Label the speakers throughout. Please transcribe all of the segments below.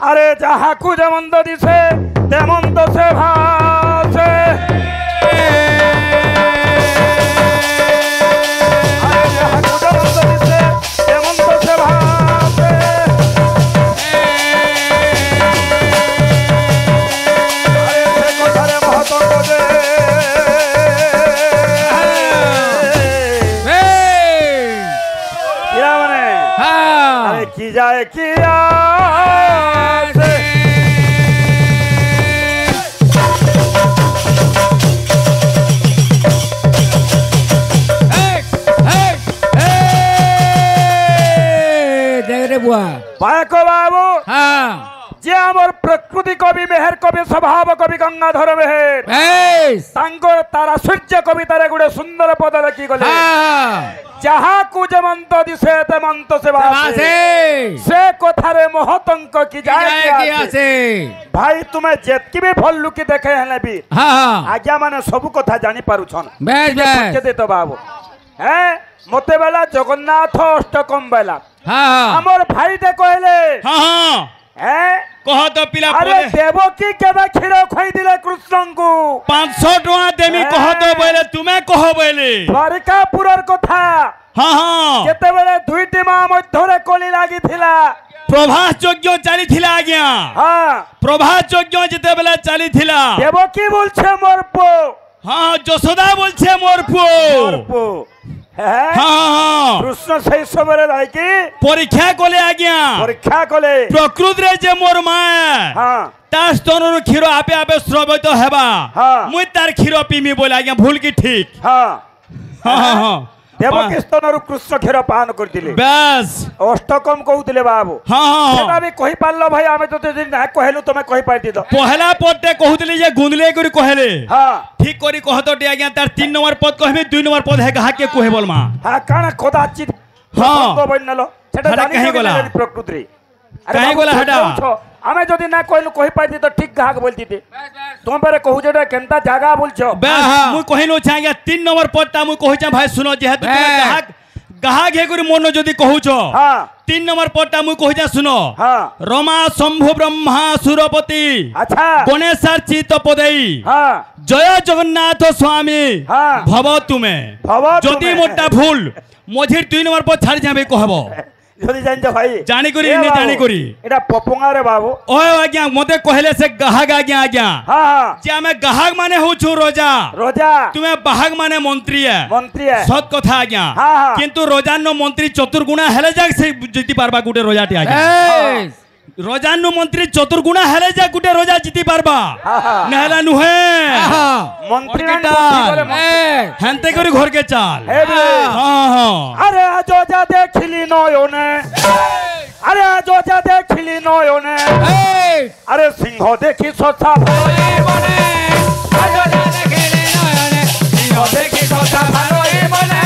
Speaker 1: আরে যাহাকু যেমন তো দিছে তেমন তো সে ভাসে। আরে যাহাকু যেমন তো দিছে তেমন তো সে ভাসে। আরে সে কথারে মহতঙ্গ যে কিরা মানে আরে কি যায় কি বাবু যে আমার প্রকৃতি কবি মেহের কবি স্বভাব কবি গঙ্গাধর মেহের তাঙ্কর তারা সূর্য কবিতারে গুড়ে সুন্দর পদ লেখি গলে যাহাকু যেমন তো দিছে তেমন তো সে ভাসে সে কথারে মহতঙ্ক কি যায় কি আছে। ভাই তুমি যেতকি भी ভল্লুকি দেখে হেলেবি আজ্ঞা মানে সবু কথা জানি পারুছন দে তো বাবু। হ্যাঁ মতে বেলা জগন্নাথ অষ্টকম বেলা আমার ভাইতে কইলে হ্যাঁ
Speaker 2: কহ তো পিলা
Speaker 1: আরে দেবকী কেবা ক্ষীর খাই দিলে কৃষ্ণଙ୍କୁ
Speaker 2: 500 টাকা দেমি কহ তো বলে তুমি কহ বলে
Speaker 1: দ্বারকাপুরর কথা যেতেবেলে দুইটি মা মধ্যরে কলি লাগিଥିଲା
Speaker 2: প্রভাস যজ্ঞ চালিଥିଲା আজ্ঞা প্রভাস যজ্ঞ যেতেবেলে চালিଥିଲା
Speaker 1: দেবকী বলছে মোর পো
Speaker 2: যশোদা বলছে মোর পো
Speaker 1: কৃষ্ণ সেই সময় রাইকি
Speaker 2: পরীক্ষা কলে আজ্ঞা
Speaker 1: পরীক্ষা কলে
Speaker 2: প্রকৃতিরে যে মোর মা তা স্তনর ক্ষীর আপে আপে স্রবিত হেবা মুই তার ক্ষীর পিমি বলে আজ্ঞা ভুল কি ঠিক
Speaker 1: দেবকী স্তনর কৃষ্ণ ক্ষীর পান করতিলে
Speaker 2: বেশ
Speaker 1: অষ্টকম কହୁଥିଲେ বাবু সেটা আমি কহি পারলো ভাই আমি তো যদি না কহেলু তুমি কহি পাইতি তো
Speaker 2: পহলা পদে কହୁଥିଲେ যে গুন্দলে করি কহেলে ঠিক করি কহতটি আজ্ঞা তার 3 নম্বর পদ কহবে 2 নম্বর পদ হে হাকে কহে বলমা
Speaker 1: কানা কদাচিত প্রসঙ্গ বইনালো সেটা জানি
Speaker 2: কাহে গলা
Speaker 1: প্রকৃতি
Speaker 2: কাহে গলা হেডা
Speaker 1: আমি যদি না কইলু কহি পাইতি তো ঠিক গাহক বলতিতে তুমি পারে কহু যেটা কেনতা জায়গা বলছো
Speaker 2: মুই কহিনো আজ্ঞা 3 নম্বর পদটা মুই কহিছা ভাই শুনো যেহেতু তুমি গাহক গাহক হে করি মন যদি কহুছ 3 নম্বর পদটা মুই কহিছা শুনো রমা শম্ভু ব্রহ্মা সুরপতি
Speaker 1: আচ্ছা
Speaker 2: গণেশার চিত পদেই জয় জগন্নাথ স্বামী ভব তুমি যদি মোটা ভুল মঝির 2 নম্বর পদ ছাড়ি যাবে কহব
Speaker 1: যদি জানছ ভাই
Speaker 2: জানি করি নে জানি করি
Speaker 1: এটা পপঙ্গা রে বাবু
Speaker 2: ও আজ্ঞা মতে কহেলে সে গাহক আজ্ঞা আজ্ঞা যে আমি গাহক মানে হউছু রোজা
Speaker 1: রোজা তুমি
Speaker 2: বাহক মানে মন্ত্রী
Speaker 1: মন্ত্রী
Speaker 2: সত কথা আজ্ঞা কিন্তু রোজান্ন মন্ত্রী চতুর্গুণা হেলে যাক সে জিতি পারবা গুটে রোজাটি আজ্ঞা রোজান্ন মন্ত্রী চতুর্গুণা হেলে যা গুটে রোজা জিতি পারবা নহলা নুহে
Speaker 1: মন্ত্রী
Speaker 2: হেনতে করি ঘরকে চাল
Speaker 1: আরে আজ যা দেখিলি নয়নে আরে আজ যা দেখিলি নয়নে আরে সিংহ দেখি সছা মনে আজ যা দেখিলি নয়নে সিংহ দেখি সছা মনে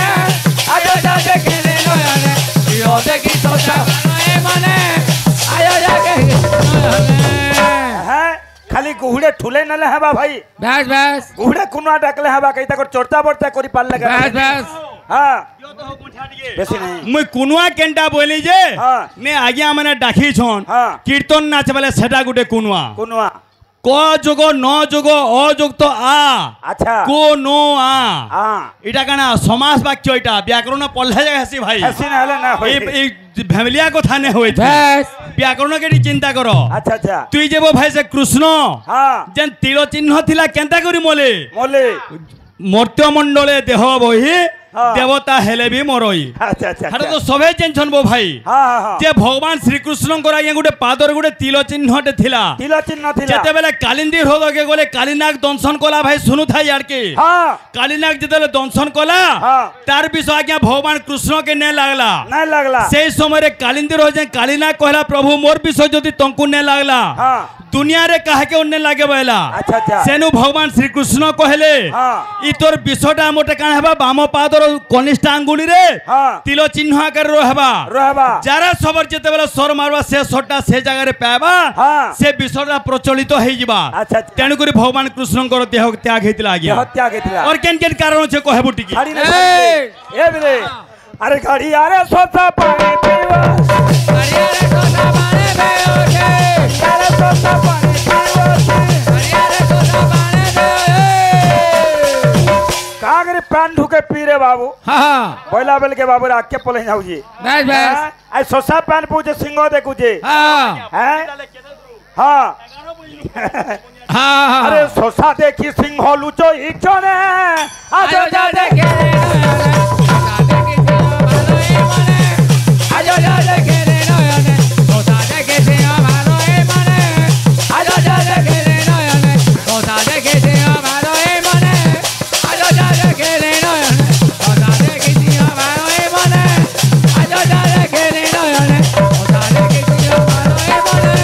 Speaker 1: আজ যা দেখিলি নয়নে সিংহ দেখি সছা মনে খালি গুহুড়ে ঠুলে নেলে হবা ভাই
Speaker 3: ব্যাস ব্যাস
Speaker 1: গুহুড়ে কুনা ডাকলে হবা কইতা কর চর্চা বর্চা করি পারলে
Speaker 3: ব্যাস ব্যাস
Speaker 1: বেশি নাই
Speaker 2: মুই কুনুয়া কেনটা বলি যে নে আজ্ঞা মানে ডাকি ছন কীর্তন নাচ বলে সেটা গুটে কুনুয়া
Speaker 1: কুনুয়া
Speaker 2: ক যোগ ন যোগ অযুক্ত আ
Speaker 1: আচ্ছা
Speaker 2: কো নো আ এটা কানা সমাস বাক্য এটা ব্যাকরণ পড়লে যায় হাসি ভাই
Speaker 1: হাসি না হলে না হই
Speaker 2: এই ফ্যামিলিয়া কথা নে হই
Speaker 3: ব্যাস
Speaker 2: ব্যাকরণ কেটি চিন্তা কর
Speaker 1: আচ্ছা আচ্ছা
Speaker 2: তুই যেব ভাই সে কৃষ্ণ যেন তীর চিহ্ন থিলা কেনতা করি মলে
Speaker 1: মলে
Speaker 2: মর্ত্যমণ্ডলে দেহ বহি দেবতা হেলে বি মরই
Speaker 1: আচ্ছা আচ্ছা
Speaker 2: হাটা তো সবে টেনশন বো ভাই যে ভগবান শ্রীকৃষ্ণଙ୍କର আজ্ঞা গোটে পাদর গোটে তিল চিহ্নটে থিলা
Speaker 1: তিল চিহ্ন থিলা
Speaker 2: যেতেবেলে কালিন্দী হ্রদকে গলে কালীনাগ দংশন কলা ভাই শুনু থাই আর কি কালীনাগ যেতেবেলে দংশন কলা তার বিষয় আজ্ঞা ভগবান কৃষ্ণকে নে লাগলা সেই সময় কালিন্দী হ্রদে কালীনাগ কহলা প্রভু মোর বিষয় যদি তঙ্কু নে লাগলা দুনিয়ারে কাহাকে অন্য লাগে বইলা সেনু ভগবান শ্রীকৃষ্ণ কহলে ই তোর বিষয়টা মোটে কাণ হেবা বাম পাদর কনিষ্ঠ আঙ্গুলি রে তিল চিহ্ন আকার রহবা যারা সবর যেতেবেলে সর মারবা সে সরটা সে জায়গায় পাইবা সে বিষয়টা প্রচলিত হয়ে যাবা তেণু করে ভগবান কৃষ্ণଙ୍କର দেহ ত্যাগ হইতিলা আজ্ঞা আর কেন কেন কারণ আছে কহেবু টিকি
Speaker 1: এ বিলে আরে গাড়ি আরে সোতা পানি পিবা গাড়ি আরে সোতা পানি পিওকে पीरे बाबू
Speaker 3: हां
Speaker 1: बोला बेल के बाबू आके पले जाऊ जी
Speaker 3: बस बस
Speaker 1: आई सोसा पान पूजे सिंह देखू जे
Speaker 3: हां
Speaker 1: हैं हां
Speaker 3: हां
Speaker 1: अरे सोसा देखी सिंह लुचो इचने आजो जा देखे
Speaker 3: आजो जा देखे रे नयने सोसा देखे सिंह मारो ए मने आजो जा देखे रे नयने सोसा देखे सिंह मारो ए मने आजो जा देखे रे नयने सोसा देखे सिंह मारो ए मने आजो जा देखे रे नयने सोसा देखे सिंह मारो ए मने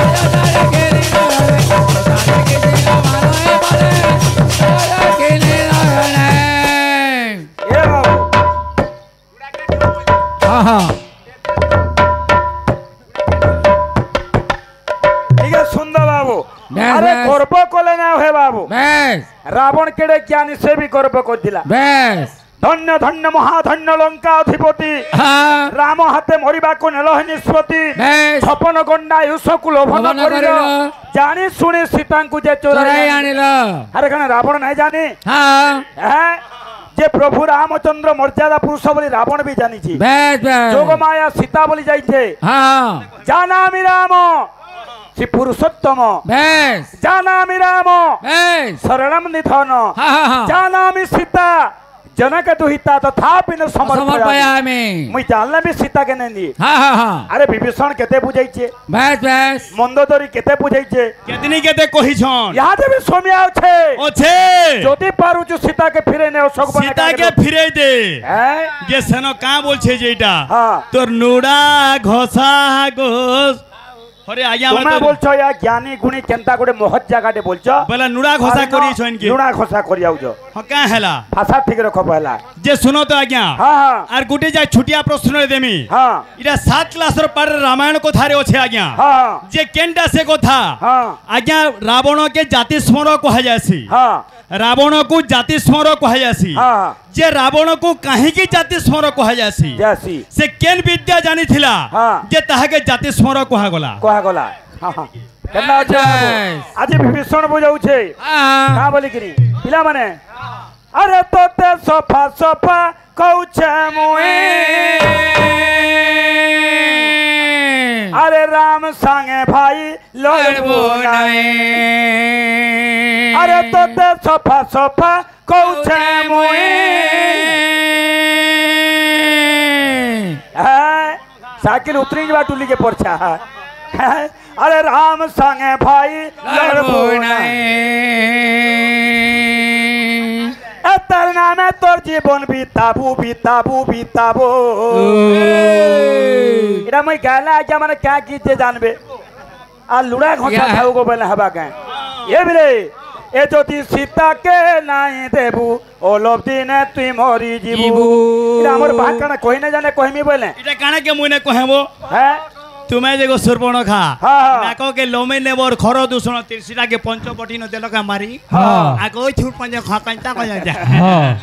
Speaker 3: आजो जा देखे रे नयने सोसा देखे सिंह मारो ए मने आजो देखे रे नयने
Speaker 1: ये बाबू
Speaker 3: हां हां
Speaker 1: ठीक है सुंदर बाबू
Speaker 3: बस,
Speaker 1: अरे
Speaker 3: बस।
Speaker 1: गर्व कोले ना हे बाबू
Speaker 3: बस
Speaker 1: रावण केड़े ज्ञानी से भी गर्व कर दिला
Speaker 3: बस
Speaker 1: धन्य धन्य महाधन्य लंका अधिपति
Speaker 3: हां
Speaker 1: राम हाथे मरिबा को नेल निष्पत्ति
Speaker 3: बस
Speaker 1: छपन गंडा युषकु लोभन
Speaker 3: लोभन
Speaker 1: करिल
Speaker 3: करिल।
Speaker 1: जानी सुनी सीता को जे
Speaker 3: चोराई
Speaker 1: चोराई
Speaker 3: आनिलो
Speaker 1: अरे कने रावण नहीं जानी
Speaker 3: हां
Speaker 1: हैं जे प्रभु रामचंद्र मर्यादा पुरुष बोली रावण भी जानी छी
Speaker 3: बस बस
Speaker 1: जोग माया सीता बोली जाई छे
Speaker 3: हां
Speaker 1: जानामि राम श्री पुरुषोत्तम
Speaker 3: बस
Speaker 1: जानामि राम
Speaker 3: बस
Speaker 1: शरणम निधन
Speaker 3: हां हां
Speaker 1: जानामि सीता जनक दुहिता तथापि न समर्पयामि
Speaker 3: समर्पयामि
Speaker 1: मुई जानला भी सीता के नहीं
Speaker 3: हां हां हां
Speaker 1: अरे विभीषण केते बुझाई छे
Speaker 3: बस बस
Speaker 1: मंदोदरी केते बुझाई छे
Speaker 2: केतनी केते कहि छन
Speaker 1: यहाँ भी सोमिया छे
Speaker 2: ओछे
Speaker 1: যদি পারুছু সীতাকে ফিরে নেও সগবনে
Speaker 2: सीता के फिरे दे
Speaker 1: হ্যাঁ
Speaker 2: যে সেনো का बोलछे जेटा
Speaker 1: হ্যাঁ
Speaker 2: तोर नुडा घोसा गोस अरे आज्ञा
Speaker 1: তুমি বলছো ইয়া জ্ঞানী গুণী কেনতা করে মহৎ জায়গাতে বলছো
Speaker 2: बोला नुडा घोसा करी छन के
Speaker 1: লুড়া খসা করি আউছো
Speaker 2: ह का हैला
Speaker 1: ভাষা ঠিক রখ পহলা
Speaker 2: जे सुनो तो आज्ञा
Speaker 1: হ্যাঁ হ্যাঁ
Speaker 2: आर गुटे जा छुटिया प्रश्न देमी
Speaker 1: হ্যাঁ
Speaker 2: इरा 7 क्लास रो पर रामायण को थारे ओछे आज्ञा
Speaker 1: হ্যাঁ
Speaker 2: जे केनटा से कथा
Speaker 1: হ্যাঁ
Speaker 2: आज्ञा रावण के जाति स्मर कहा जासी
Speaker 1: হ্যাঁ
Speaker 2: रावण को जाति स्मर कहा जासी
Speaker 1: হ্যাঁ
Speaker 2: जे रावण को काहे की जाति स्मर कहा जासी
Speaker 1: যাসি
Speaker 2: से केन विद्या जानी थिला
Speaker 1: हाँ।
Speaker 2: जे ताहा के जाति स्मर कहा गला
Speaker 1: কোয়া গলা হ্যাঁ হ্যাঁ কেনা আছে আজি বিভীষণ বুঝাউছে
Speaker 3: हां
Speaker 1: কা বলি কিনি পিলা মানে আরে তোতে সফা সফা কউছে মুই আরে রাম সঙ্গে ভাই লড়বো নাই আরে তোতে সফা সফা কউছে মুই হ্যাঁ সাইকেল উতরি যাবা টুলি के পড়ছা হ্যাঁ अरे राम संगे भाई लड़बो নাই এতার নামে তোর জীবন বিতাবু বিতাবু বিতাবো এটা মই গালা আজ মানে क्या গীতে জানবে আর লুড়া ঘষা খাও গো বলে হবা কে এ বিরে এ যদি সীতাকে নাই দেবু ওলব দিনে তুই মরি জীবু এটা আমার বাত কানা কই না জানে কইমি বলে
Speaker 2: इटा काना के मुने कहबो
Speaker 1: হ্যাঁ
Speaker 2: तुम्हें जेगो सुरपण खा
Speaker 1: हाँ।
Speaker 2: नाको के लोमे नेबर खरो दूषण तिरसिटा के पंचपटी न देलो का मारी
Speaker 3: हाँ।
Speaker 2: आको छुट पंज खा कंता को जा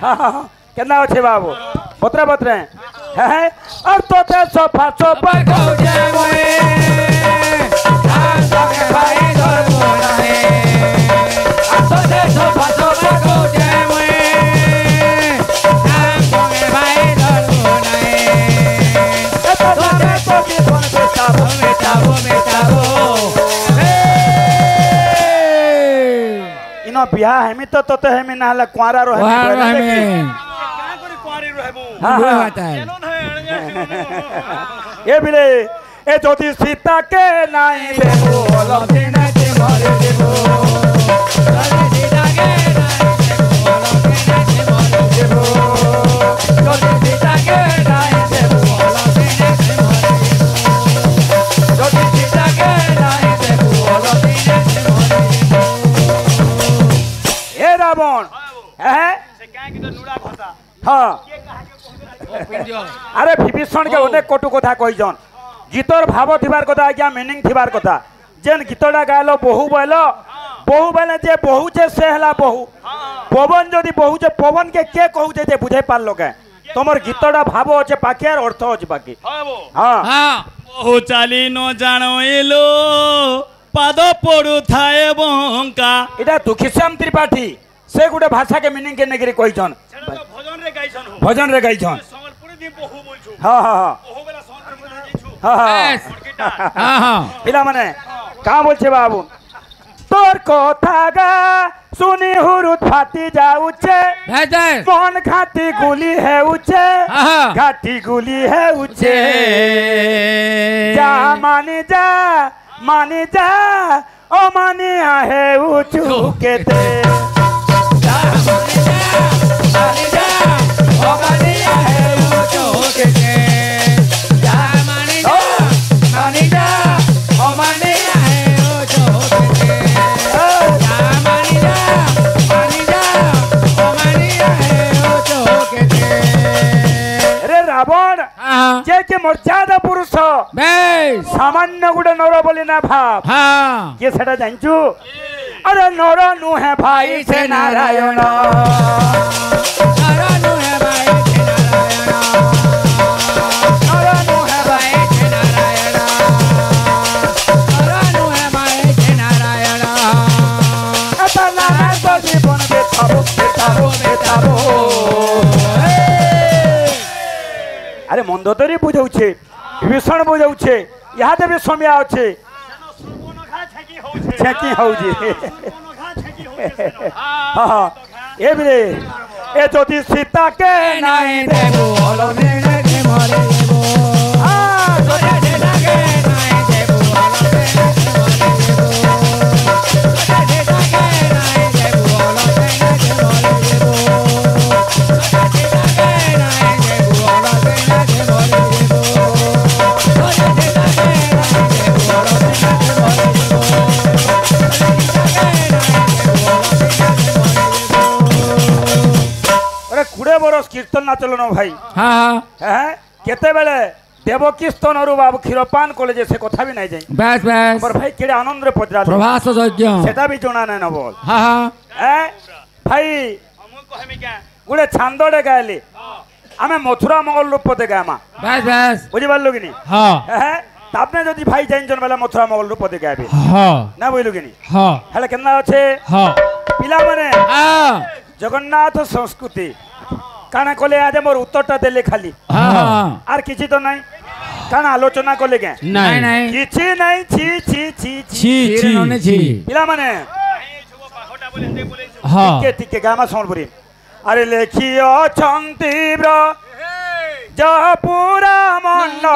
Speaker 3: हां
Speaker 1: কেনা আছে বাবু পত্রে পত্রে হ্যাঁ আর তোতে সোফা সোফা কউছে মুই রাম সঙ্গে ভাই লড়বো নাই আর তোতে সোফা সোফা কউছে মুই রাম সঙ্গে ভাই লড়বো নাই এত নামে তো জীবন বেতাবো বেতাবো বেতাবো ইনো বিয়া হেমি তো তোতে হেমি না হলে কুয়ারা রহে
Speaker 2: का करी कुआरी रहबो
Speaker 3: बुरा होता है
Speaker 1: এ বিলে এ যদি সীতাকে নাই দেবো অলপ দিনে তে মরে দেবো যদি সীতাকে নাই দেবো অলপ দিনে তে মরে দেবো যদি সীতাকে নাই দেবো অলপ দিনে তে মরে দেবো যদি সীতাকে নাই দেবো অলপ দিনে তে মরে দেবো এ রাবণ হ্যাঁ
Speaker 2: से का की तो नुडा घोसा
Speaker 1: হ্যাঁ আরে বিভীষণ কে অনেক কটু কথা কইজন গীতর ভাব থিবার কথা আজ্ঞা মিনিং থিবার কথা যেন গীতটা গাইলো বহু বেলে যে বহু যে সে হেলা বহু পবন যদি বহু যে পবন কে কহুছে যে বুঝাই পারলো কে তোমার গীতটা ভাব আছে পাখি আর অর্থ আছে বাকি
Speaker 2: हबो
Speaker 1: হ্যাঁ
Speaker 3: हां
Speaker 2: বহু চালি ন জানো এলো পাদ পড়ু থায়ে বঙ্কা
Speaker 1: এটা দুঃখীশ্যাম ত্রিপাঠী সে গোটে ভাষা কে মিনিং কে নেগিরি কইছন
Speaker 2: সেটা তো ভজন রে
Speaker 1: भजन रे गाई छन हां हां हां हां हां हां पिला माने का बोलछे बाबू तोर কথা গা শুনি হুরুত ফাটি যাউছে মন ঘাটি গুলি হেউছে ঘাটি গুলি হেউছে যা মানি যা ও মানি হেউছু কেতে যা মানি যা ও মানি হেউছু কেতে যা মানি যা ও মানি হেউছু কেতে रावण जे के मर्यादा पुरुष सामान्य गुडे नर बोली ना भाव ये सेटा जानचु अरे नर नुहे भाई से नारायण नर नुहे भाई से नारायण नर नुहे भाई से नारायण नर नुहे भाई से नारायण अतला तो जीवन बेताबो बेताबो बेताबो अरे मंद तरी बुझाऊे भीषण बुझाऊे यहाँ भी समय अच्छे छेकी होजी हाँ ए बिरे ए ज्योति सीता के नहीं देबो अलने के मरे देबो हां ज्योति सीता के नहीं देबो अलने के मरे देबो ज्योति सीता के नहीं देबो अलने के मरे देबो ज्योति सीता के नहीं देबो अलने के मरे देबो ज्योति सीता के नहीं देबो अलने के मरे देबो अरे 20 बरस कीर्तन नाचल न भाई हाँ हाँ केते बेले देवकी स्तन और बाबू क्षीरपान कले जे से कथा भी नहीं जाई बस बस पर भाई केडे आनंद रे पजरा प्रभास यज्ञ सेटा भी जोना नै न बोल हां हां भाई हमको कहमे क्या गुडे छांदडे गायले आमे मथुरा मंगल रूप दे गामा बस बस बुझि बारलो कि नी हां तापने जदी भाई जाइन जन वाला मथुरा मंगल रूप दे गाबे हां ना बोललो कि नी हां हेले केना আছে हां पिला माने हां जगन्नाथ संस्कृति काना कोले आज मोर उत्तरटा देले खाली आर किछि तो नहीं काना आलोचना कोले के नहीं नहीं किछि नहीं छी छी छी छी छी पिला माने हां टिके गामा सोनपुरी अरे लेखियो छंतीव्र जपुरा मंडना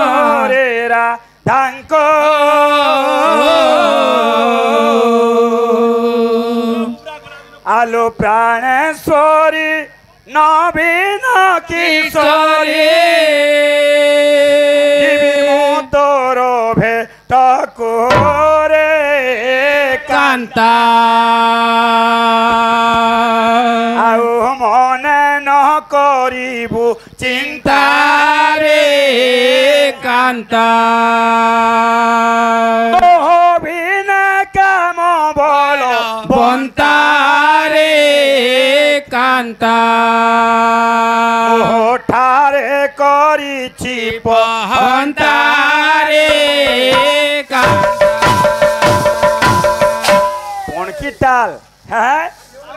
Speaker 1: गोरेरा धांको आलो प्राणेश्वरी नवीन किशोरी तोर भेट कोरे कांता आउ मने न करिबु चिंता रे कांता काम बोलो बंता रे कांता ठारे करिछि पहंता रे कांता कोन की ताल हैं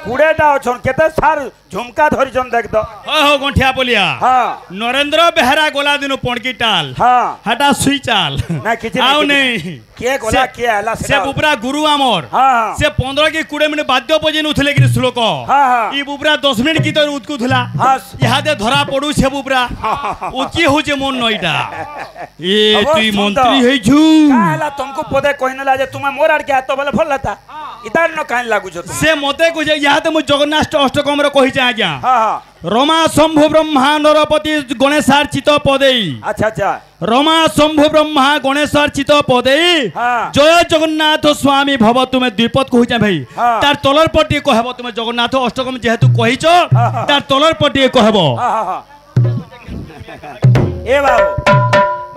Speaker 1: 20टा अछन केते सार झुमका धरिजन देख दो हो गंठिया बोलिया हां नरेंद्र बेहरा गोला दिनो पणकी टाल हां हटा सुई चाल ना किछि आउ नहीं के गोला के आला से बुबरा गुरु आमर हां से 15 के 20 मिनिट बाद्य बजेन उठले कि श्लोक हां ई बुबरा 10 मिनिट की तो उतकु थला हां यहा दे धरा पडू से बुबरा ओ की हो जे मन नइटा ए तुई मंत्री हे छु काला तुमको पदे कहिनला जे तुमे मोर आड़ के हाथ बोले भल लता इतार न कान लागु छ से मते को जे यहा ते मु जगन्नाथ अष्टकम रो कहि जा आज्ञा हां हां रमा शंभु ब्रह्मा नरपति गणेशार्चित पदे अच्छा अच्छा रमा शंभु ब्रह्मा गणेशार्चित पदे जय जगन्नाथ स्वामी भव तुमे द्विपद कहि भाई तार तलर पटी कहबो तुमे जगन्नाथ अष्टकम जेहेतु कहिछ तार तलर पटी कहबो ए बाबू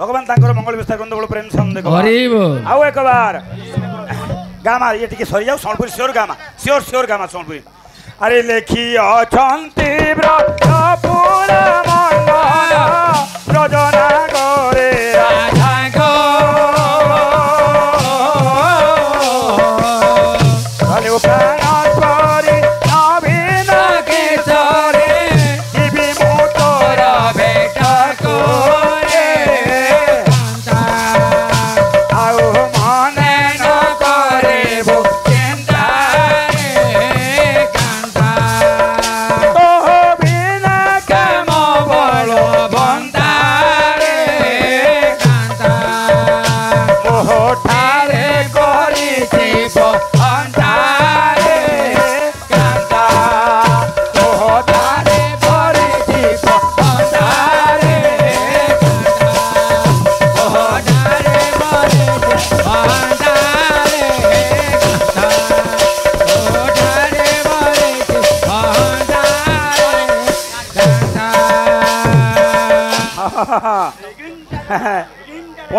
Speaker 1: भगवान तांकर मंगल विस्तार गंधगोल प्रेम संग देखो हरिब आउ एक बार गामा ये टिके सरी जाऊ Sonpur sure gamma sure gamma Sonpur अरे लेखियो छंतीव्र जपुरा मंडना रजना गोरे राधा गो अरे प्राणेश्वरी नवीन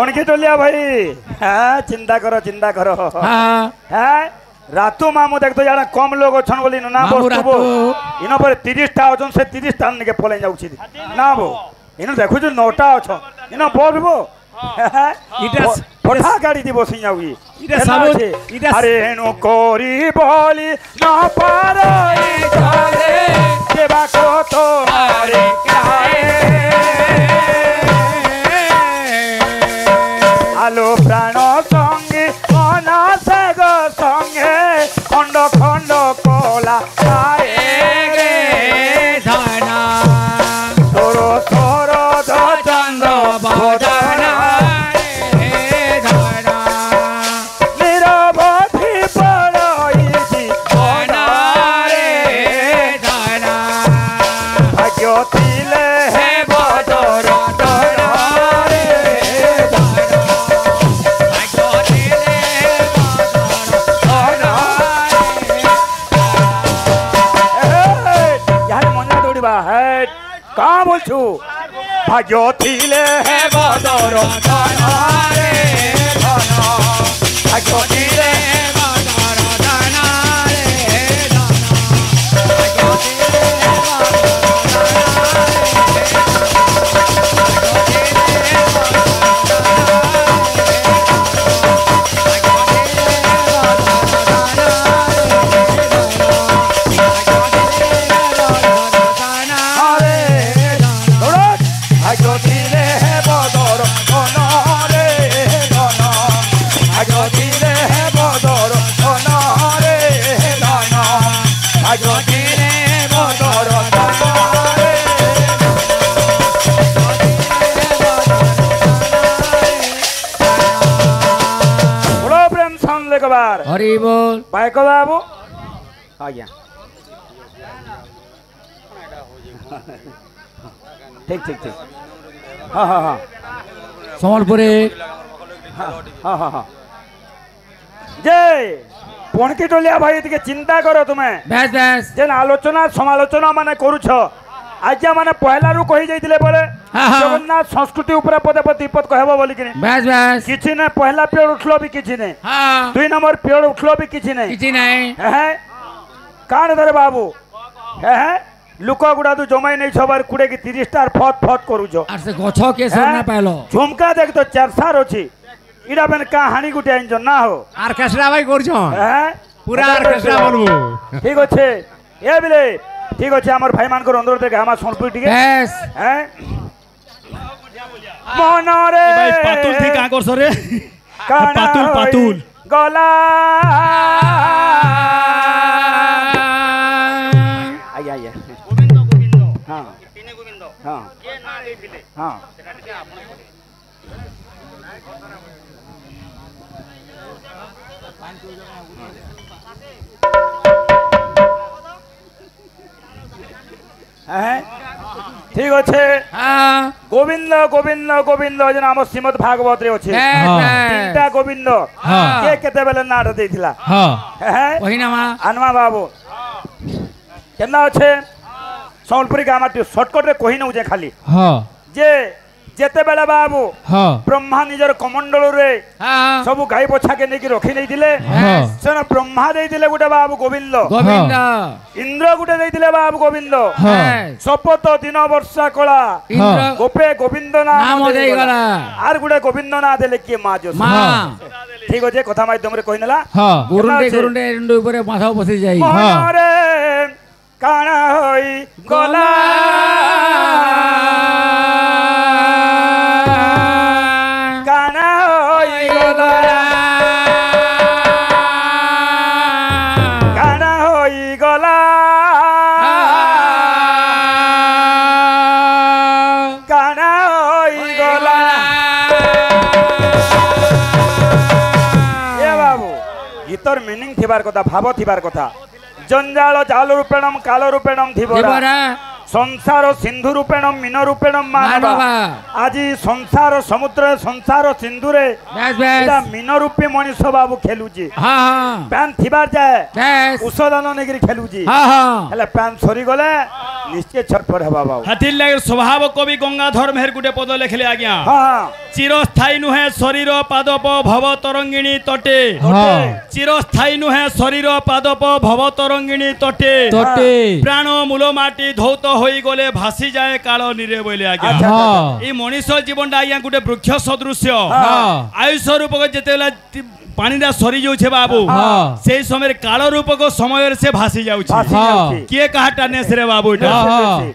Speaker 1: पणकी टोलिया भाई हाँ चिंता करो हाँ रातु मामू देख तो जाना कम लोग अच्छन बोली ना बसबो इन पर 30 टा अछन से 30 टा ने के पले जाउछि ना बो इन देखु जो 9 टा अछन इन बसबो इटा पठा गाड़ी दी बसि जाउई इटा सब इटा अरे हेनु कोरी बोली ना पारे जारे देवा को तो मारे काए आलो प्राण संगे अनासे गो संगे खंड खंड कोला गे
Speaker 3: धना
Speaker 1: तोरो तोरो चंद बदना
Speaker 3: धना
Speaker 1: निरवधि पड़ई धना रे
Speaker 3: धना
Speaker 1: भाग्य थिले हे बदर कहाँ बोल छू भाग्य थिले हे बदर धना रे धना भाग्य थिले हे बदर धना रे धना भाग्य थिले हे
Speaker 3: हरि बोल
Speaker 1: बाइको बाबू आज्ञा ठीक ठीक ठीक हाँ हाँ हाँ
Speaker 3: संबलपुरी
Speaker 1: हाँ हाँ हाँ जय पणकी टोलिया भाई टिके चिंता करो तुम्हें
Speaker 3: बेस बेस
Speaker 1: जेन आलोचना समालोचना माने करूछ आज माने पहला रु कहि जाइतिले बोले जगन्नाथ संस्कृति ऊपर पदे पद दीपत कहबो बोली कि
Speaker 3: बेस बेस
Speaker 1: किछि ने पहला पेड़ उठलो भी किछि ने
Speaker 3: हां
Speaker 1: 2 नंबर पेड़ उठलो भी किछि
Speaker 3: नहीं
Speaker 1: है कान धरे बाबू है लुक गुडा तू जमाई नहीं छबार कुडे की 30 स्टार फट फट करूछो
Speaker 3: आर से गछो के सर ना पाइलो
Speaker 1: झुमका देख तो 4 सार अछि इडा बेन कहानी गुटे आइन ना हो
Speaker 3: आर्केस्ट्रा भाई करछो
Speaker 1: हैं
Speaker 3: पूरा आर्केस्ट्रा बनबो
Speaker 1: ठीक अछि ए बिले ठीक अछि हमर भाई मान को अनुरोध देख हम सोनपुर टिके
Speaker 3: यस
Speaker 1: हैं मन रे
Speaker 2: भाई पातुल थी का कर सरे पातुल
Speaker 1: गला आया गोविंद हां तीने गोविंद हां ये ना देथिले हां सेटा टिके आपण ठीक अच्छे गोविंद गोविंद गोविंद जन आम श्रीमद भागवत रे अच्छे तीनटा गोविंद के केते बेले नाट देथिला आनमा बाबू केना अच्छे संबलपुरी गामा शॉर्टकट रे कहि नउ जे खाली जे जेते बेले बाबू ब्रह्मा निजर कमंडल रे सब गाई बछा के नेकी रखी नै दिले सेना ब्रह्मा दे दिले गुटे बाबू गोविंद
Speaker 3: गोविंद
Speaker 1: इंद्र गुटे दे दिले बाबू गोविंद सपत दिन वर्षा कला गोपे गोविंद नाम दे गला आर गुटे गोविंद ना देले के मा जो ठीक होजे कथा माध्यम रे कहिनला
Speaker 3: गुरुंडे ऊपर माथा बसि जाई
Speaker 1: रे काना होई गला मीनिंग थिबार कथा भाव थिबार कथा जंजाल जाल रूपेणम काल रूपेणम थिबरा संसार सिंधु रूपेण मीन रूपेण मानव आज संसार समुद्र संसार सिंधु रे मीन रूपी मनीष बाबू खेलुची पैन थिबार जाए औषधान नेगिरी खेलुची हेले पैन सरी गले निश्चय छटपट हेबा बाबू
Speaker 2: हाथिर लागे स्वभाव कवि गंगाधर मेहर गुटे पद लिखले आज्ञा चिरस्थायी नुहे शरीर पादप भव तरंगिणी तटे चिरस्थायी नुहे शरीर पादप भव तरंगिणी तटे प्राण मूल माटी धौत होई गले भासी जाए काल निरे बोले आज्ञा ई मनीष जीवन आज्ञा गुटे वृक्ष सदृश्य आयुष रूपक जेतेला पानीरा सरी जाउछे बाबू से समय काल रूपक समय से भासी जाउछे किए कहाटा ने रे बाबू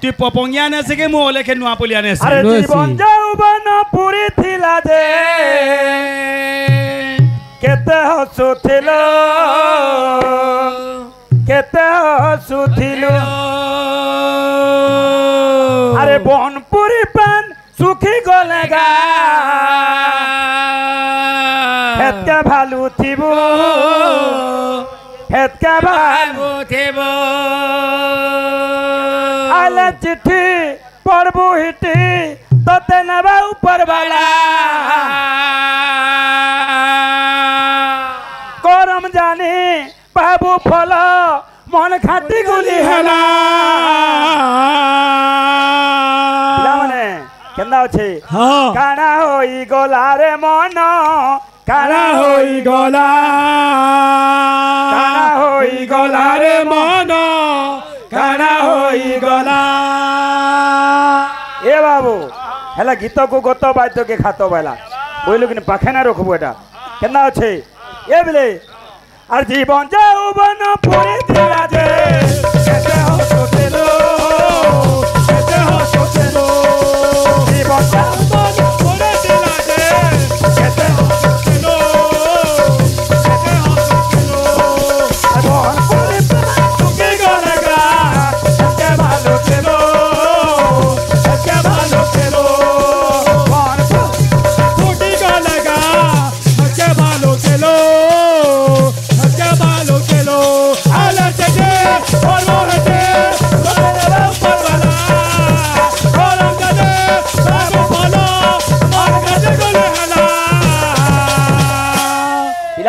Speaker 2: तू पपंगिया ने से के मु लेखे नुआ पुलिया ने से
Speaker 1: अरे जीवन जौवन पुरी थिला दे केते हसुथिलो अरे बनपुरी पान सुखी गलेगा हेतका भालू थिबो आले चिट्ठी पढ़बू हिटी तोते नबा ऊपर वाला करम जानी बाबू फल मन खाती गुली हला माने केंदा अछि काना होई गला रे मन काना होई गला रे मन काना होई गला ए बाबू हेला गीत को गत बाद्य के खातो बैला बोलू कि पाखे ना रखबो एटा केंदा अछि ए बिले আর জীবন যৌবন পুরি দিলা যে কেতে হসতেলো জীবন যৌবন পুরি দিলা যে কেতে হসতেলো জীবন পুরি তুকে গলেগা কে ভালো তেলো মন ফুটি গলেগা কে ভালো তেলো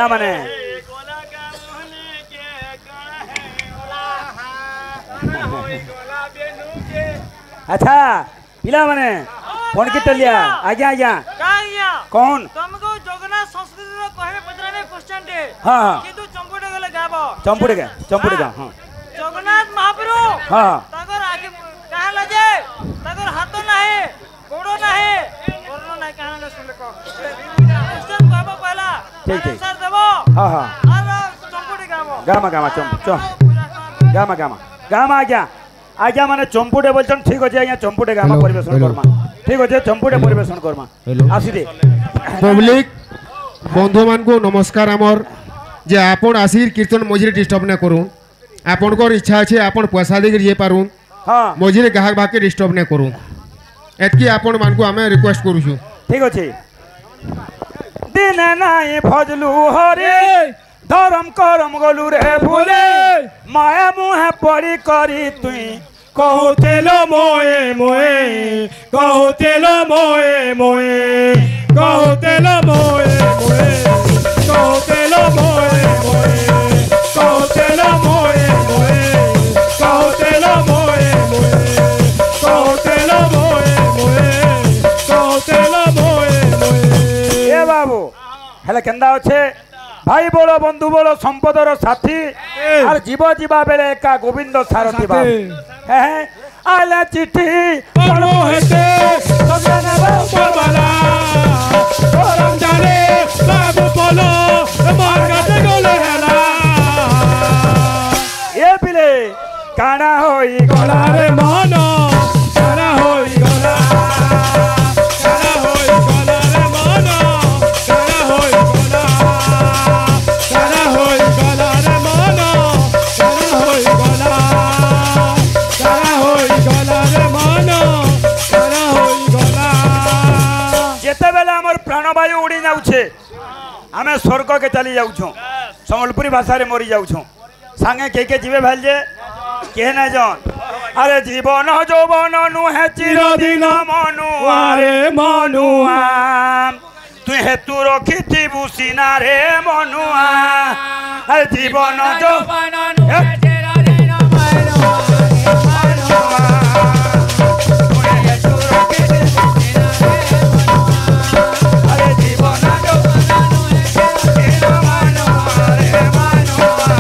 Speaker 1: माने अच्छा पिला माने फोन के टलिया आज्ञा आज्ञा कौन
Speaker 4: तुमको जगन्नाथ संस्कृति रो कहे पत्राने क्वेश्चन दे
Speaker 1: हां
Speaker 4: किंतु चंपुडे गले गाबो
Speaker 1: चंपुडे गा हां
Speaker 4: जगन्नाथ महाप्रभु
Speaker 1: हां
Speaker 4: तागर आगे कहां लजे तागर हाथ नाही गोड़ो नाही वर्ण नाही कहां ले सुन को क्वेश्चन गाबो पहला
Speaker 1: ठीक
Speaker 4: आंसर देबो
Speaker 1: हां हां
Speaker 4: और चंपुडे गाबो
Speaker 1: गामा गामा आज्ञा आज्ञा माने चंपुडे बोलछन ठीक अछि आज्ञा चंपुडे गामा परिवेशन करमा ठीक अछि चंपुडे परिवेशन करमा आसी दे
Speaker 5: पब्लिक बंधु मान को नमस्कार हमर जे आपण आसीर कीर्तन मझिरे डिस्टर्ब न करू आपण को इच्छा अछि आपण पैसा देके जे पारू
Speaker 1: हां
Speaker 5: मझिरे गाहक बाके डिस्टर्ब न करू एतकी आपण मान को हमें रिक्वेस्ट करू छु
Speaker 1: ठीक अछि दिन नाई भजलू हरे धर्म करम गलू रे भूले माया मुहे पड़ी करी तुई कहतेलो मोए मोए कहतेलो मोए मोए कहतेलो मोए मोए कहतेलो मोए मोए कहतेलो मोए मोए कहतेलो मोए मोए कहतेलो मोए मोए कहतेलो मोए मोए ए बाबू हेले केंदा अछि भाई बोलो बंधु बोलो संपदर साथी और जीव जीवा बेले का गोविंद सारथी बाबू हैं आला चिट्ठी पढ़ो हेते सजने बाबू वाला करम जाने बाबू बोलो मार गते गोले हला ए बिले काना होई गला रे मन काना होई गला काना होई गला रे मन काना होई गला प्राणवायु उड़ी जाऊे आम स्वर्ग के चली जाऊँ सम्बलपुरी भाषा रे मरी जाऊँ सांगे के जीवे भाई जे के ना जन আরে জীবন যৌবন নুহে চিরদিন মনুয়া রে মনুয়া তুই হেতু রখিথিবু সিনা রে মনুয়া আরে জীবন যৌবন নুহে চিরদিন মনুয়া তুই হেতু রখিথিবু সিনা রে মনুয়া আরে জীবন যৌবন নুহে চিরদিন মনুয়া রে মনুয়া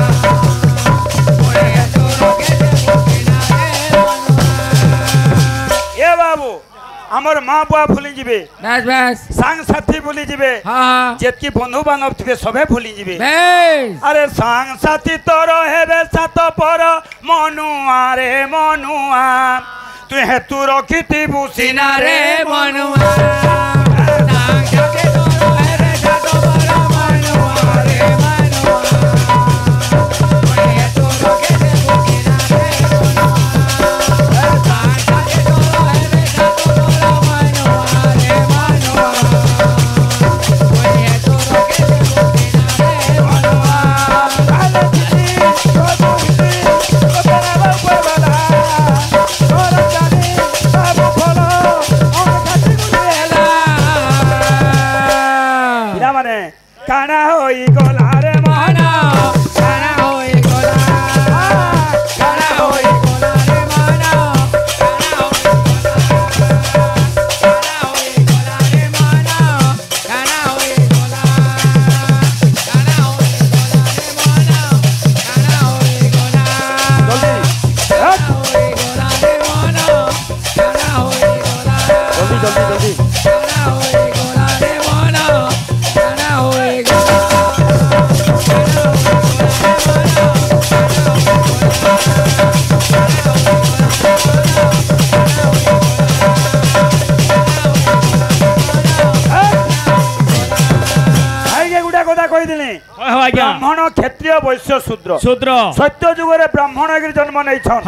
Speaker 1: তুই হেতু রখিথিবু সিনা রে মনুয়া এ বাবু আমার মা বুয়া ভুলি যাবে
Speaker 3: ব্যাস ব্যাস
Speaker 1: সাং সাথী ভুলি যাবে
Speaker 3: হ্যাঁ
Speaker 1: যেতকি বন্ধু বান্ধব থিবে সবে ভুলি যাবে
Speaker 3: বেশ
Speaker 1: আরে সাং সাথী তোর হেবে সাত পর মনুয়া রে মনুয়া তুই হেতু রখিথিবু সিনা রে মনুয়া কানা হই গলা রে মনা কানা হই গলা কানা হই গলা রে মনা কানা হই গলা রে মনা কানা হই গলা কানা হই গলা কানা হই গলা রে মনা কানা হই গলা জলদি জলদি জলদি কানা হই গলা রে মনা কানা হই ব্রাহ্মণ ক্ষত্রিয় বৈশ্য শূদ্র
Speaker 2: শূদ্র
Speaker 1: সত্য যুগরে ব্রাহ্মণ জন্ম নেইছন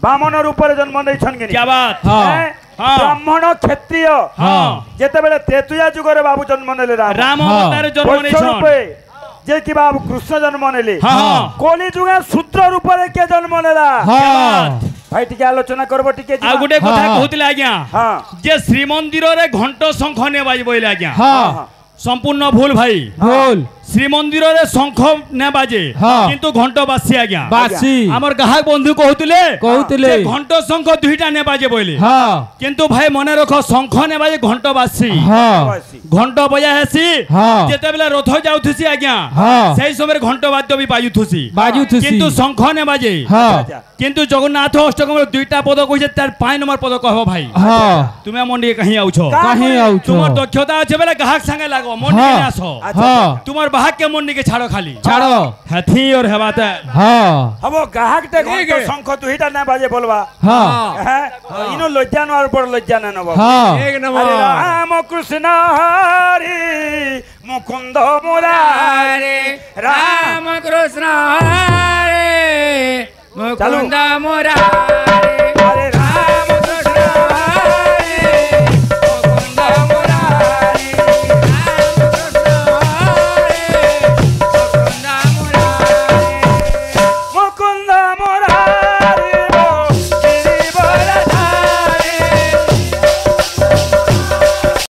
Speaker 1: বামন রূপরে জন্ম নেইছন কি ব্রাহ্মণ ক্ষত্রিয় যেতেবেলে তেতুয়া যুগরে বাবু জন্ম নেলে
Speaker 2: রাম অবতারে জন্ম নেইছন
Speaker 1: যে কি বাবু কৃষ্ণ জন্ম নেলে কলি যুগে শূদ্র রূপরে কে জন্ম নেলা ভাই টিকে আলোচনা করব টিকে
Speaker 2: আর গোটে কথা কহুতিলে আজ্ঞা যে শ্রীমন্দির রে ঘণ্ট শঙ্খ নে বাজি বইলে আজ্ঞা সম্পূর্ণ ভুল ভাই
Speaker 3: ভুল
Speaker 2: শ্রীমন্দির রে শঙ্খ নে বাজে কিন্তু ঘণ্ট বাসি আজ্ঞা
Speaker 3: বাসি
Speaker 2: আমার গ্রাহক বন্ধু কহুতিলে ঘণ্ট শঙ্খ দুইটা নে বাজে বইলে কিন্তু ভাই মনে রাখো শঙ্খ নে বাজে ঘণ্ট বাসি ঘণ্ট বজা হেসি যেতেবেলে রথ যাউথুছি আজ্ঞা সেই সময় ঘণ্ট বাদ্য বি বাজুথুছি কিন্তু শঙ্খ নে বাজে কিন্তু জগন্নাথ অষ্টকমের দুইটা পদ কইছে তার 5 নম্বর পদ কহ ভাই তুমি মন্দিরে কাহি আউছো তোমার দক্ষতা আছে বেলে গ্রাহক সঙ্গে লাগো মন্দিরে আসো তোমার বাহাক के मुंडी के छाड़ो खाली
Speaker 3: छाड़ो
Speaker 2: हाथी और हवाता
Speaker 1: हबो ग्राहक ते घंटो शंख दुईटा ना बाजे बोलवा इनो लज्जा न और बड़ लज्जा न नबो
Speaker 3: एक नंबर
Speaker 1: राम कृष्ण हरि मुकुंद मुरारी
Speaker 3: राम कृष्ण हरि मुकुंद मुरारी